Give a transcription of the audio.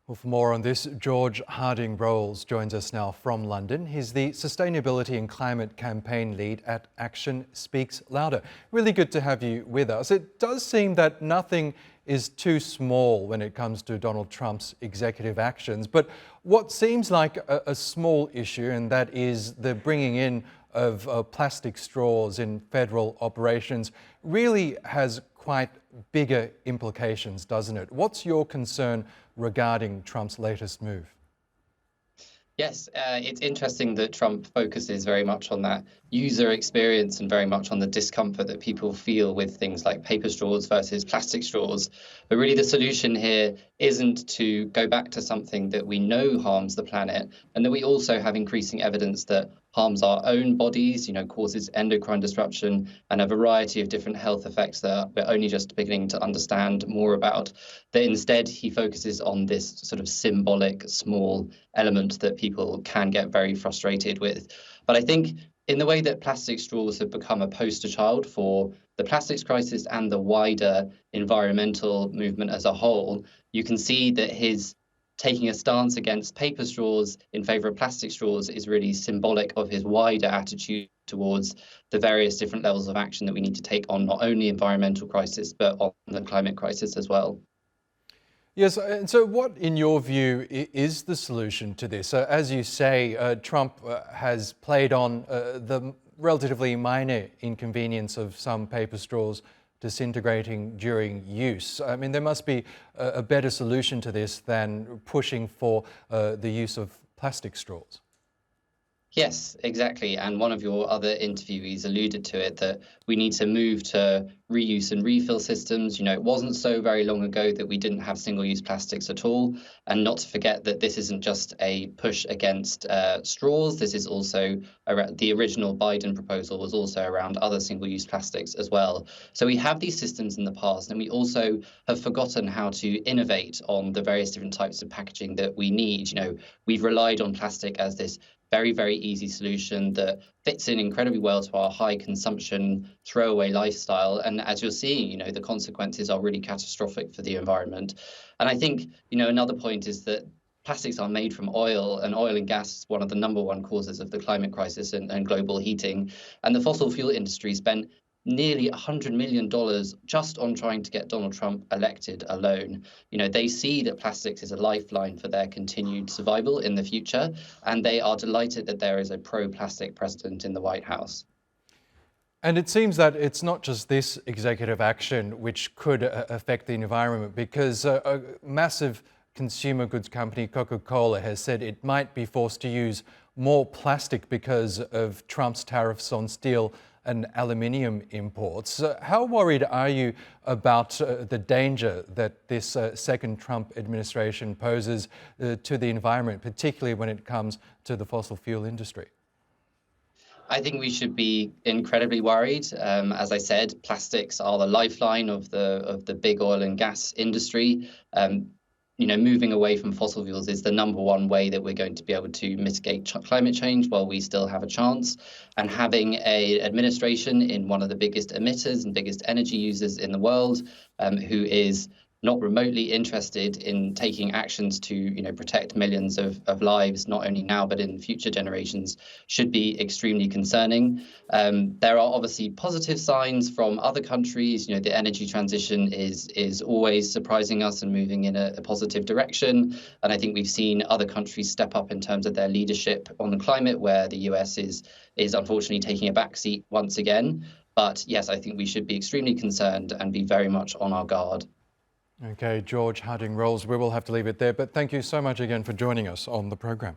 Well, for more on this, George Harding-Rolls joins us now from London. He's the Sustainability and Climate Campaign Lead at Action Speaks Louder. Really good to have you with us. It does seem that nothing is too small when it comes to Donald Trump's executive actions, but what seems like a small issue, and that is the bringing in of plastic straws in federal operations, really has quite bigger implications, doesn't it? What's your concern regarding Trump's latest move? Yes, it's interesting that Trump focuses very much on that user experience and very much on the discomfort that people feel with things like paper straws versus plastic straws. But really, the solution here isn't to go back to something that we know harms the planet and that we also have increasing evidence that harms our own bodies, causes endocrine disruption and a variety of different health effects that we're only just beginning to understand more about. That instead, he focuses on this sort of symbolic small element that people can get very frustrated with. But I think in the way that plastic straws have become a poster child for the plastics crisis and the wider environmental movement as a whole, you can see that his taking a stance against paper straws in favour of plastic straws is really symbolic of his wider attitude towards the various different levels of action that we need to take on not only environmental crisis, but on the climate crisis as well. Yes, and so what, in your view, is the solution to this? As you say, Trump has played on the relatively minor inconvenience of some paper straws disintegrating during use. I mean, there must be a better solution to this than pushing for the use of plastic straws. Yes, exactly. And one of your other interviewees alluded to it, that we need to move to reuse and refill systems. It wasn't so very long ago that we didn't have single-use plastics at all. And not to forget that this isn't just a push against straws. This is also the original Biden proposal was also around other single-use plastics as well. So we have these systems in the past, and we also have forgotten how to innovate on the various different types of packaging that we need. We've relied on plastic as this very, very easy solution that fits in incredibly well to our high consumption throwaway lifestyle. And as you're seeing, the consequences are really catastrophic for the environment. And I think, another point is that plastics are made from oil, and oil and gas is one of the number one causes of the climate crisis and global heating. And the fossil fuel industry spent nearly $100 million just on trying to get Donald Trump elected alone. They see that plastics is a lifeline for their continued survival in the future, and they are delighted that there is a pro-plastic president in the White House. And it seems that it's not just this executive action which could affect the environment, because a massive consumer goods company, Coca-Cola, has said it might be forced to use more plastic because of Trump's tariffs on steel and aluminium imports. How worried are you about the danger that this second Trump administration poses to the environment, particularly when it comes to the fossil fuel industry? I think we should be incredibly worried. As I said, plastics are the lifeline of the big oil and gas industry. Moving away from fossil fuels is the number one way that we're going to be able to mitigate climate change while we still have a chance. And having an administration in one of the biggest emitters and biggest energy users in the world, who is not remotely interested in taking actions to protect millions of lives, not only now but in future generations, should be extremely concerning. There are obviously positive signs from other countries. The energy transition is always surprising us and moving in a positive direction. And I think we've seen other countries step up in terms of their leadership on the climate, where the US is unfortunately taking a backseat once again. But yes, I think we should be extremely concerned and be very much on our guard. Okay, George Harding-Rolls, we will have to leave it there, but thank you so much again for joining us on the program.